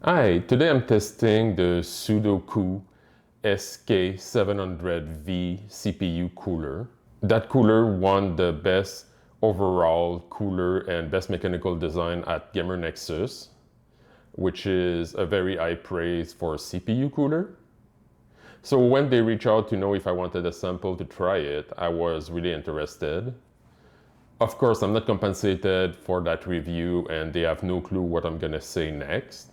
Hi, today I'm testing the Sudokoo SK700V CPU cooler. That cooler won the best overall cooler and best mechanical design at Gamer Nexus, which is a very high praise for a CPU cooler. So when they reached out to know if I wanted a sample to try it, I was really interested. Of course, I'm not compensated for that review and they have no clue what I'm gonna say next.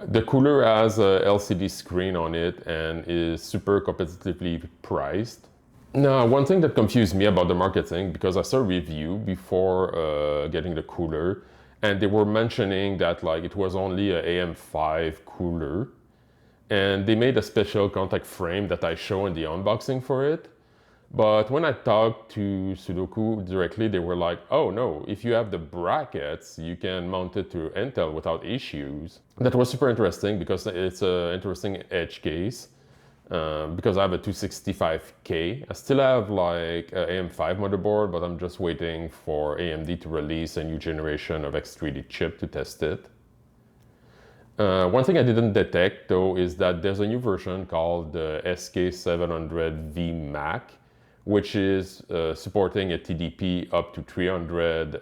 The cooler has a LCD screen on it and is super competitively priced. Now, one thing that confused me about the marketing, because I saw a review before getting the cooler, and they were mentioning that like it was only a AM5 cooler, and they made a special contact frame that I show in the unboxing for it. But when I talked to Sudokoo directly, they were like, oh no, if you have the brackets, you can mount it to Intel without issues. That was super interesting because it's an interesting edge case. Because I have a 265K. I still have like an AM5 motherboard, but I'm just waiting for AMD to release a new generation of X3D chip to test it. One thing I didn't detect though is that there's a new version called the SK700V Mac, which is supporting a TDP up to 300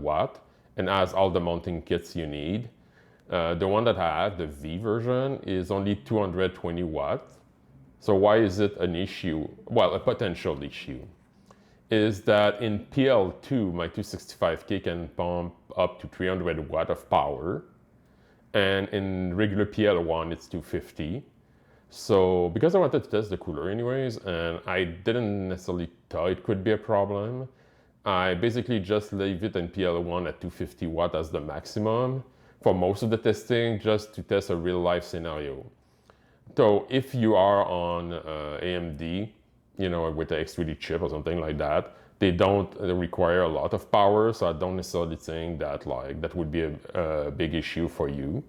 watt and has all the mounting kits you need. The one that I have, the V version, is only 220 watts. So why is it an issue? Well, a potential issue is that in PL2, my 265K can pump up to 300 watt of power, and in regular PL1, it's 250. So because I wanted to test the cooler anyways, and I didn't necessarily thought it could be a problem, I basically just leave it in PL1 at 250 watt as the maximum for most of the testing, just to test a real life scenario. So if you are on AMD, you know, with the X3D chip or something like that, they don't require a lot of power, so I don't necessarily think that like that would be a big issue for you.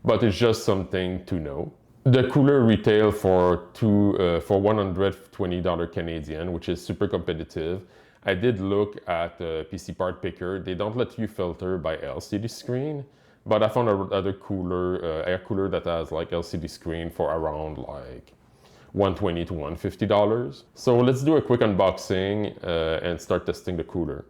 But it's just something to know. The cooler retail for $120 Canadian, which is super competitive. I did look at PC Part Picker. They don't let you filter by LCD screen, but I found another cooler, air cooler that has like LCD screen for around like $120 to $150. So let's do a quick unboxing and start testing the cooler.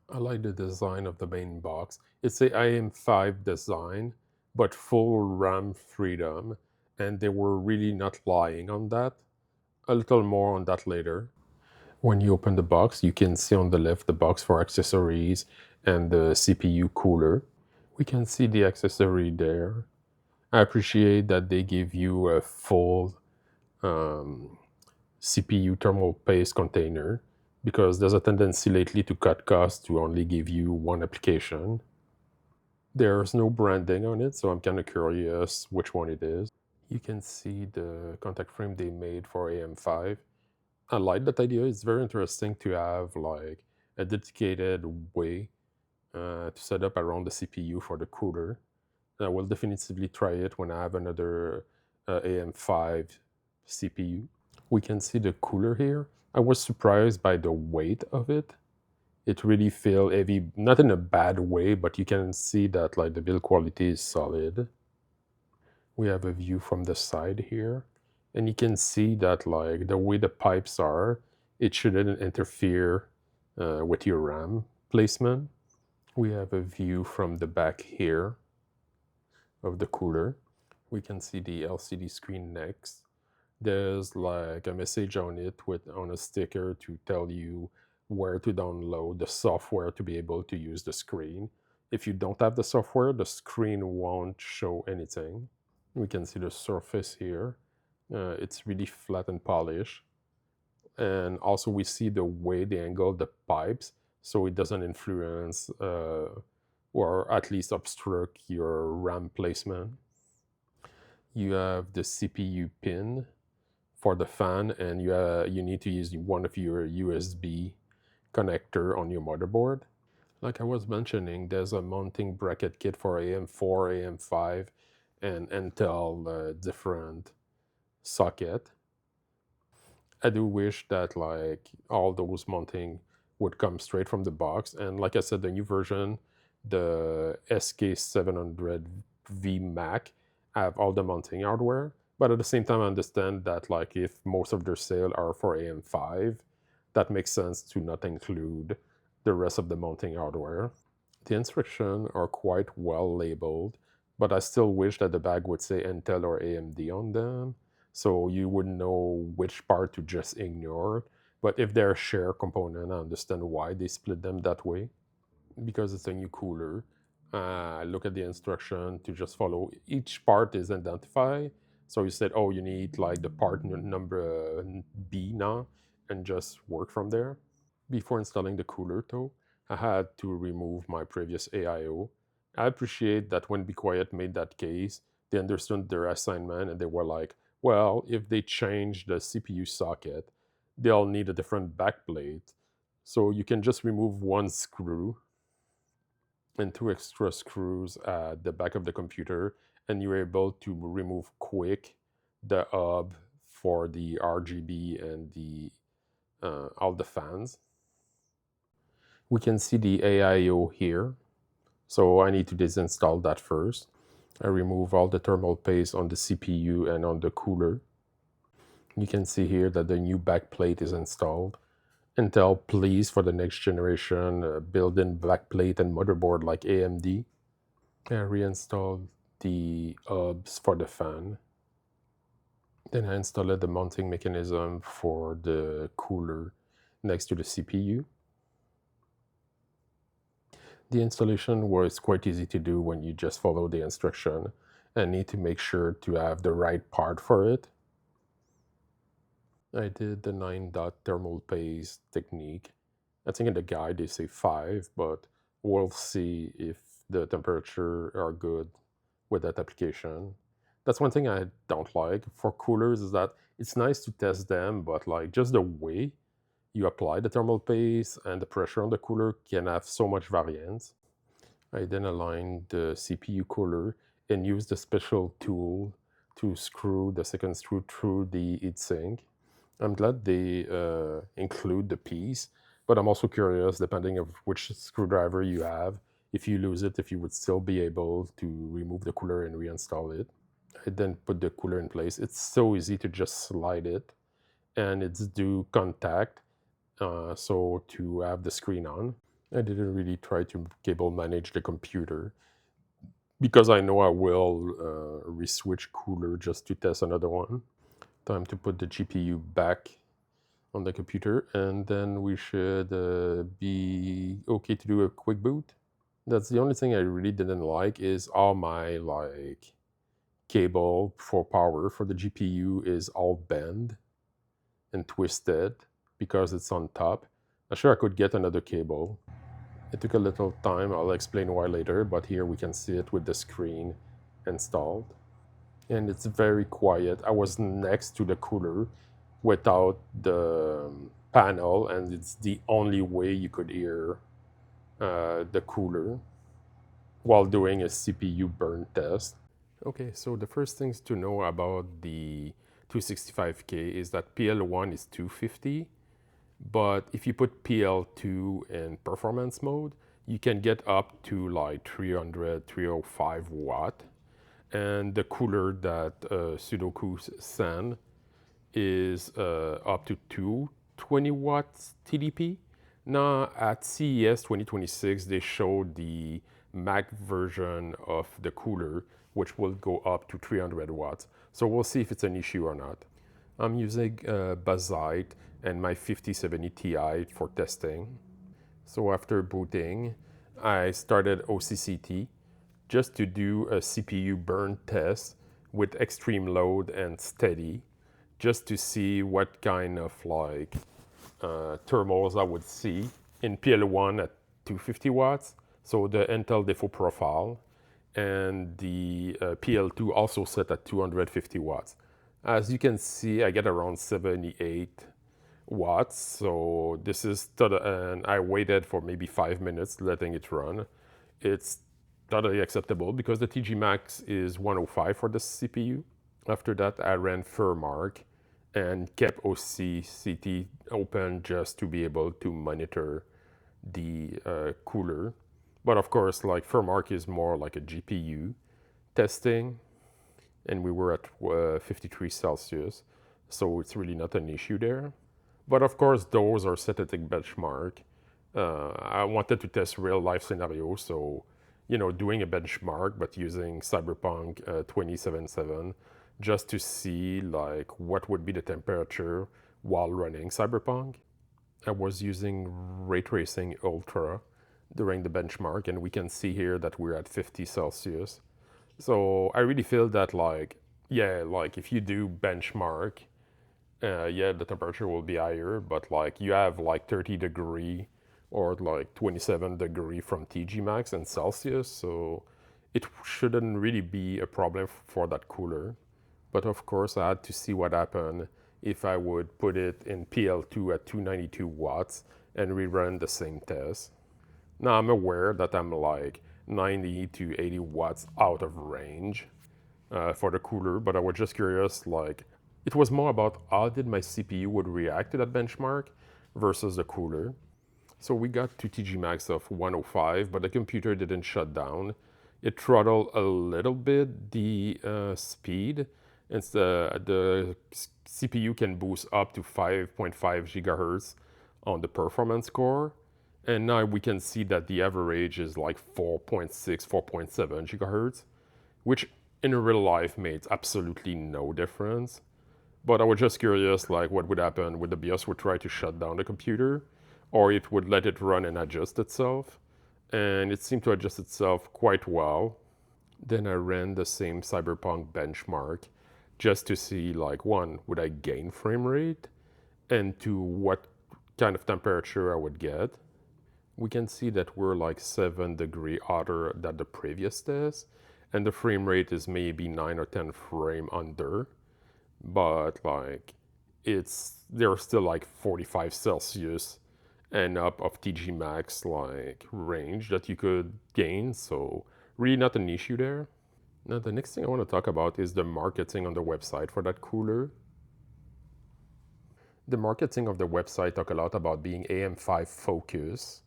I like the design of the main box. It's a IM5 design, but full RAM freedom, and they were really not lying on that. A little more on that later. When you open the box, you can see on the left the box for accessories and the CPU cooler. We can see the accessory there. I appreciate that they give you a full CPU thermal paste container, because there's a tendency lately to cut costs to only give you one application. There's no branding on it, so I'm kind of curious which one it is. You can see the contact frame they made for AM5. I like that idea. It's very interesting to have like a dedicated way to set up around the CPU for the cooler. I will definitively try it when I have another AM5 CPU. We can see the cooler here. I was surprised by the weight of it. It really feels heavy, not in a bad way, but you can see that like the build quality is solid. We have a view from the side here, and you can see that like the way the pipes are, it shouldn't interfere with your RAM placement. We have a view from the back here of the cooler. We can see the LCD screen next. There's like a message on it on a sticker to tell you where to download the software to be able to use the screen. If you don't have the software, the screen won't show anything. We can see the surface here. It's really flat and polished. And also we see the way they angle the pipes, so it doesn't influence or at least obstruct your RAM placement. You have the CPU pin for the fan, and you need to use one of your USB connector on your motherboard. Like I was mentioning, there's a mounting bracket kit for AM4, AM5, and Intel different socket. I do wish that like all those mounting would come straight from the box, and like I said, the new version, the SK700V Mac, have all the mounting hardware. But at the same time, I understand that like if most of their sales are for AM5, that makes sense to not include the rest of the mounting hardware. The instructions are quite well labeled, but I still wish that the bag would say Intel or AMD on them, so you would know which part to just ignore. But if they're a share component, I understand why they split them that way. Because it's a new cooler, look at the instruction to just follow. Each part is identified. So you said, oh, you need like the part number B now, and just work from there. Before installing the cooler though, I had to remove my previous AIO. I appreciate that when Be Quiet made that case, they understood their assignment and they were like, well, if they change the CPU socket, they'll need a different backplate. So you can just remove one screw and two extra screws at the back of the computer, and you're able to remove quick the hub for the RGB and the all the fans. We can see the AIO here, so I need to disinstall that first. I remove all the thermal paste on the CPU and on the cooler. You can see here that the new backplate is installed. Intel, please, for the next generation, build-in backplate and motherboard like AMD. I reinstalled the hubs for the fan. Then I installed the mounting mechanism for the cooler next to the CPU. The installation was quite easy to do when you just follow the instruction and need to make sure to have the right part for it. I did the 9-dot thermal paste technique. I think in the guide they say 5, but we'll see if the temperature are good with that application. That's one thing I don't like for coolers, is that it's nice to test them, but like just the way you apply the thermal paste and the pressure on the cooler can have so much variance. I then aligned the CPU cooler and used a special tool to screw the second screw through the heatsink. I'm glad they include the piece, but I'm also curious, depending of which screwdriver you have, if you lose it, if you would still be able to remove the cooler and reinstall it. I then put the cooler in place. It's so easy to just slide it, and it's do contact, so to have the screen on. I didn't really try to cable manage the computer because I know I will reswitch cooler just to test another one. Time to put the GPU back on the computer, and then we should be okay to do a quick boot. That's the only thing I really didn't like, is all my like cable for power for the GPU is all bent and twisted because it's on top. I'm sure I could get another cable. It took a little time, I'll explain why later, but here we can see it with the screen installed. And it's very quiet. I was next to the cooler without the panel, and it's the only way you could hear the cooler while doing a CPU burn test. Okay, so the first things to know about the 265K is that PL1 is 250, but if you put PL2 in performance mode, you can get up to like 300, 305 watt. And the cooler that Sudokoo sent is up to 220 watts TDP. Now at CES 2026, they showed the Mac version of the cooler, which will go up to 300 watts. So we'll see if it's an issue or not. I'm using Bazite and my 5070 Ti for testing. So after booting, I started OCCT just to do a CPU burn test with extreme load and steady, just to see what kind of like thermals I would see in PL1 at 250 watts, so the Intel default profile, and the PL2 also set at 250 watts. As you can see, I get around 78 watts, so this is and I waited for maybe 5 minutes letting it run. It's totally acceptable because the TG Max is 105 for the CPU. After that, I ran Furmark and kept OCCT open just to be able to monitor the cooler. But of course, like Furmark is more like a GPU testing. and we were at 53 Celsius. So it's really not an issue there. But of course, those are synthetic benchmark. I wanted to test real life scenarios, so doing a benchmark but using Cyberpunk 2077 just to see like what would be the temperature while running Cyberpunk. I was using Ray Tracing Ultra during the benchmark, and we can see here that we're at 50 Celsius. So I really feel that like if you do benchmark, the temperature will be higher, but like you have like 30° or like 27° from TG max and Celsius, so it shouldn't really be a problem for that cooler. But of course, I had to see what happened if I would put it in PL2 at 292 watts and rerun the same test. Now I'm aware that I'm like 90 to 80 watts out of range for the cooler, but I was just curious, like, it was more about how did my CPU would react to that benchmark versus the cooler. So we got to TG max of 105, but the computer didn't shut down. It throttled a little bit the speed, and the CPU can boost up to 5.5 gigahertz on the performance core. And now we can see that the average is like 4.6, 4.7 gigahertz, which in real life made absolutely no difference. But I was just curious, like, what would happen when the BIOS would try to shut down the computer, or it would let it run and adjust itself. And it seemed to adjust itself quite well. Then I ran the same Cyberpunk benchmark just to see, like, one, would I gain frame rate? And two, what kind of temperature I would get. We can see that we're like 7° hotter than the previous test, and the frame rate is maybe 9 or 10 frame under. But like they're still like 45 Celsius and up of TG max like range that you could gain, so really not an issue there. Now the next thing I want to talk about is the marketing on the website for that cooler. The marketing of the website talk a lot about being AM5 focused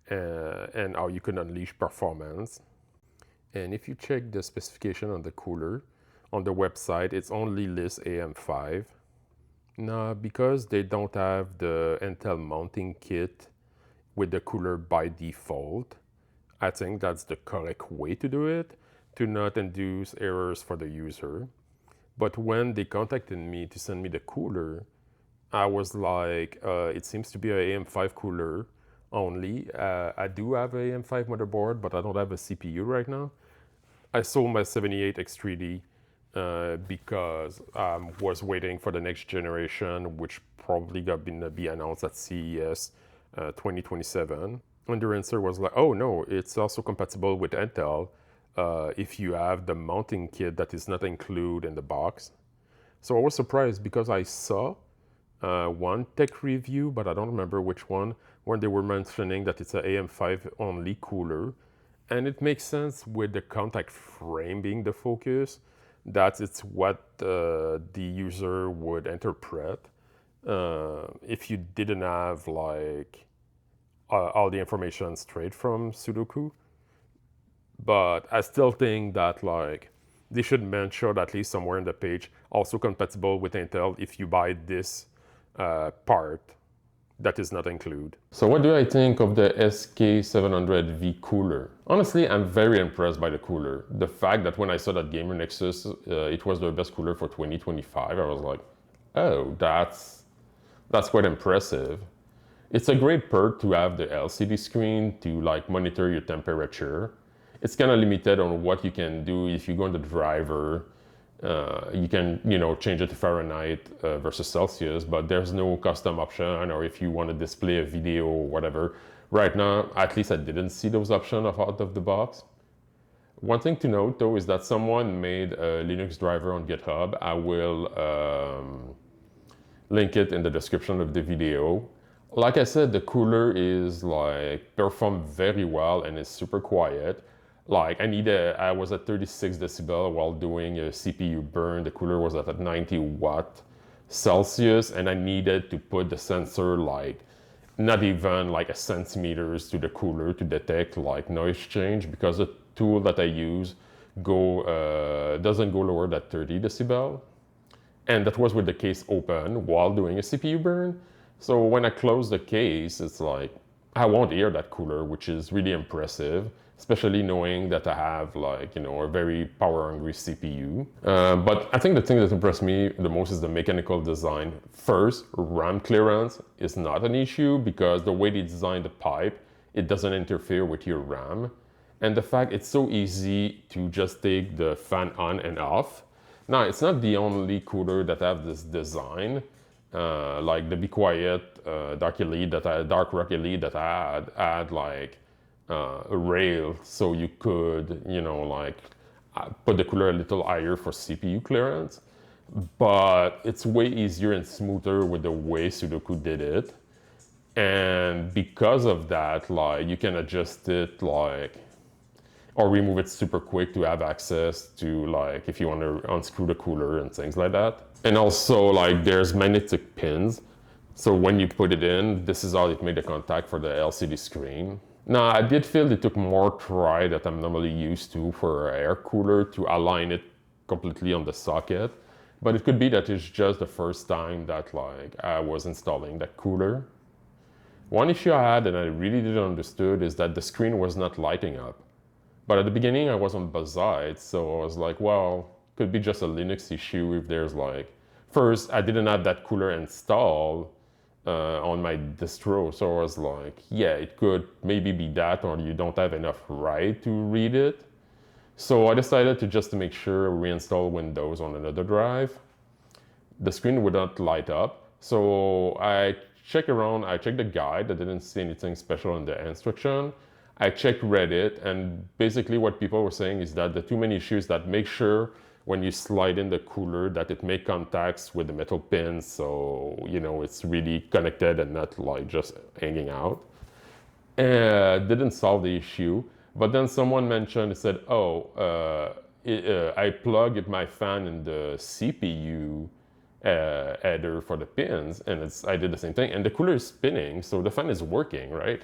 and how you can unleash performance. And if you check the specification on the cooler, on the website, it's only lists AM5. Now, because they don't have the Intel mounting kit with the cooler by default, I think that's the correct way to do it, to not induce errors for the user. But when they contacted me to send me the cooler, I was like, it seems to be an AM5 cooler only. I do have an AM5 motherboard, but I don't have a CPU right now. I sold my 78X3D because I was waiting for the next generation, which probably gonna be announced at CES 2027. And their answer was like, oh no, it's also compatible with Intel if you have the mounting kit that is not included in the box. So I was surprised because I saw one tech review, but I don't remember which one, when they were mentioning that it's an AM5 only cooler. And it makes sense with the contact frame being the focus, that it's what the user would interpret if you didn't have like all the information straight from Sudokoo. But I still think that like they should mention at least somewhere in the page also compatible with Intel if you buy this part that is not included. So what do I think of the SK700V cooler? Honestly, I'm very impressed by the cooler. The fact that when I saw that Gamer Nexus, it was the best cooler for 2025, I was like, oh, that's quite impressive. It's a great perk to have the LCD screen to like monitor your temperature. It's kind of limited on what you can do if you go in the driver. You can, change it to Fahrenheit versus Celsius, but there's no custom option, or if you want to display a video or whatever. Right now, at least I didn't see those options out of the box. One thing to note though is that someone made a Linux driver on GitHub. I will link it in the description of the video. Like I said, the cooler is like performed very well and is super quiet. Like I was at 36 decibel while doing a CPU burn. The cooler was at 90 watt Celsius, and I needed to put the sensor like not even like a centimeters to the cooler to detect like noise change, because the tool that I use doesn't go lower than 30 decibel. And that was with the case open while doing a CPU burn. So when I close the case, it's like, I won't hear that cooler, which is really impressive, especially knowing that I have like, a very power hungry CPU. But I think the thing that impressed me the most is the mechanical design. First, RAM clearance is not an issue because the way they designed the pipe, it doesn't interfere with your RAM. And the fact it's so easy to just take the fan on and off. Now, it's not the only cooler that have this design, like the Be Quiet Dark Rock Elite that I had like a rail so you could, put the cooler a little higher for CPU clearance. But it's way easier and smoother with the way Sudokoo did it. And because of that, like, you can adjust it or remove it super quick to have access to, like, if you want to unscrew the cooler and things like that. And also, like, there's magnetic pins. So when you put it in, this is how it made the contact for the LCD screen. Now, I did feel it took more try that I'm normally used to for an air cooler to align it completely on the socket. But it could be that it's just the first time that, like, I was installing that cooler. One issue I had and I really didn't understood is that the screen was not lighting up. But at the beginning, I was on both sides, so I was like, well, could be just a Linux issue if there's like... First, I didn't have that cooler installed on my distro, so I was like, yeah, it could maybe be that, or you don't have enough write to read it. So I decided to just to make sure reinstall Windows on another drive. The screen would not light up, so I checked around, I checked the guide, I didn't see anything special in the instruction. I checked Reddit, and basically what people were saying is that the two main issues that make sure when you slide in the cooler that it make contacts with the metal pins, so it's really connected and not like just hanging out. Didn't solve the issue, but then someone mentioned, it said, I plugged my fan in the CPU header for the pins, and I did the same thing, and the cooler is spinning, so the fan is working, right?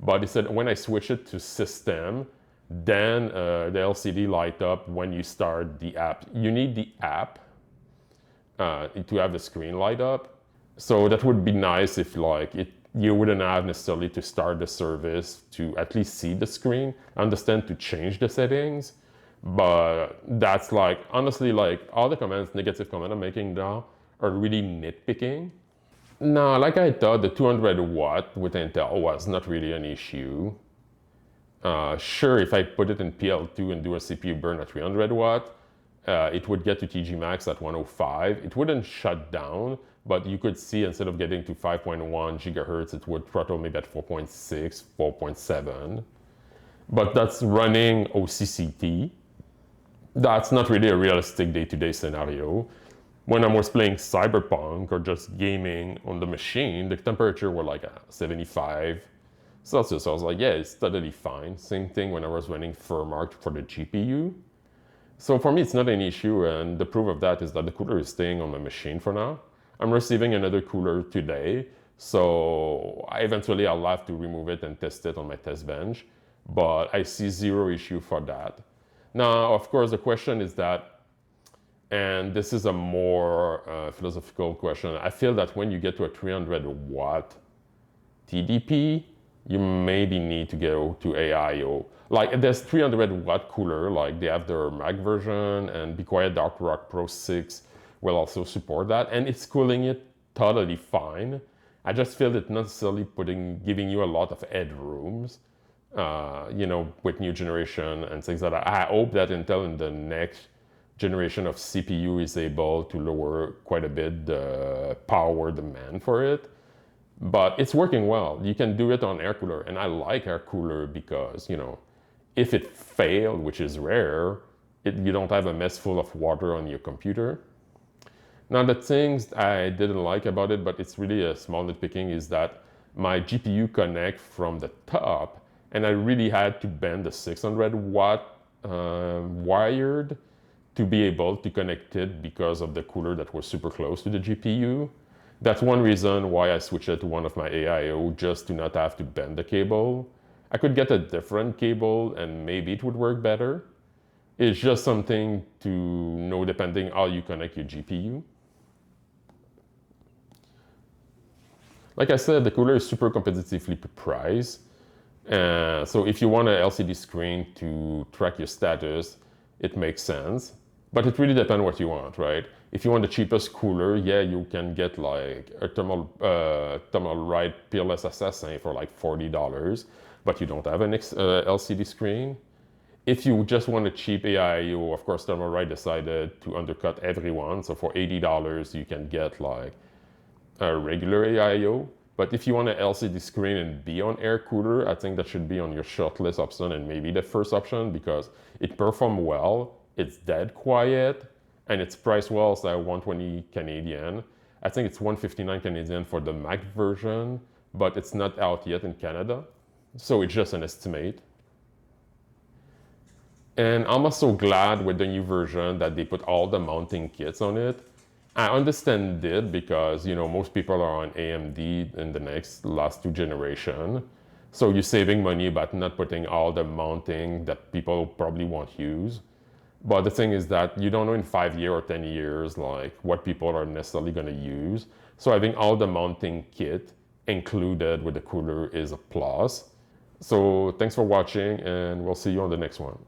But he said when I switch it to system, then the LCD light up when you start the app. You need the app to have the screen light up. So that would be nice if you wouldn't have necessarily to start the service to at least see the screen. I understand to change the settings, but that's honestly all the comments, negative comments I'm making now are really nitpicking. No, like I thought, the 200 watt with Intel was not really an issue. Sure, if I put it in PL2 and do a CPU burn at 300 watt, it would get to TG max at 105. It wouldn't shut down, but you could see instead of getting to 5.1 gigahertz, it would throttle maybe at 4.6, 4.7. But that's running OCCT. That's not really a realistic day-to-day scenario. When I was playing Cyberpunk or just gaming on the machine, the temperature were like 75 Celsius. I was like, yeah, it's totally fine. Same thing when I was running Firmark for the GPU. So for me, it's not an issue, and the proof of that is that the cooler is staying on my machine for now. I'm receiving another cooler today, so eventually I'll have to remove it and test it on my test bench, but I see zero issue for that. Now, of course, the question is that, and this is a more philosophical question. I feel that when you get to a 300 watt TDP, you maybe need to go to AIO. Like there's 300 watt cooler, like they have their Mac version, and Be Quiet Dark Rock Pro 6 will also support that, and it's cooling it totally fine. I just feel it not necessarily giving you a lot of headrooms, with new generation and things like that. I hope that Intel in the next generation of CPU is able to lower quite a bit the power demand for it. But it's working well. You can do it on air cooler, and I like air cooler because, if it failed, which is rare, you don't have a mess full of water on your computer. Now, the things I didn't like about it, but it's really a small nitpicking, is that my GPU connect from the top, and I really had to bend the 600 watt wired to be able to connect it because of the cooler that was super close to the GPU. That's one reason why I switched it to one of my AIO, just to not have to bend the cable. I could get a different cable and maybe it would work better. It's just something to know depending how you connect your GPU. Like I said, the cooler is super competitively priced. So if you want an LCD screen to track your status, it makes sense. But it really depends what you want, right? If you want the cheapest cooler, yeah, you can get like a Thermalright Peerless Assassin for like $40, but you don't have an LCD screen. If you just want a cheap AIO, of course, Thermalright decided to undercut everyone. So for $80, you can get like a regular AIO. But if you want an LCD screen and be on air cooler, I think that should be on your shortlist option and maybe the first option because it performs well, it's dead quiet, and it's priced well, so 120 Canadian. I think it's 159 Canadian for the Mac version, but it's not out yet in Canada. So it's just an estimate. And I'm also glad with the new version that they put all the mounting kits on it. I understand it because, you know, most people are on AMD in the last two generations. So you're saving money but not putting all the mounting that people probably won't use. But the thing is that you don't know in 5 years or 10 years like what people are necessarily going to use. So having all the mounting kit included with the cooler is a plus. So thanks for watching and we'll see you on the next one.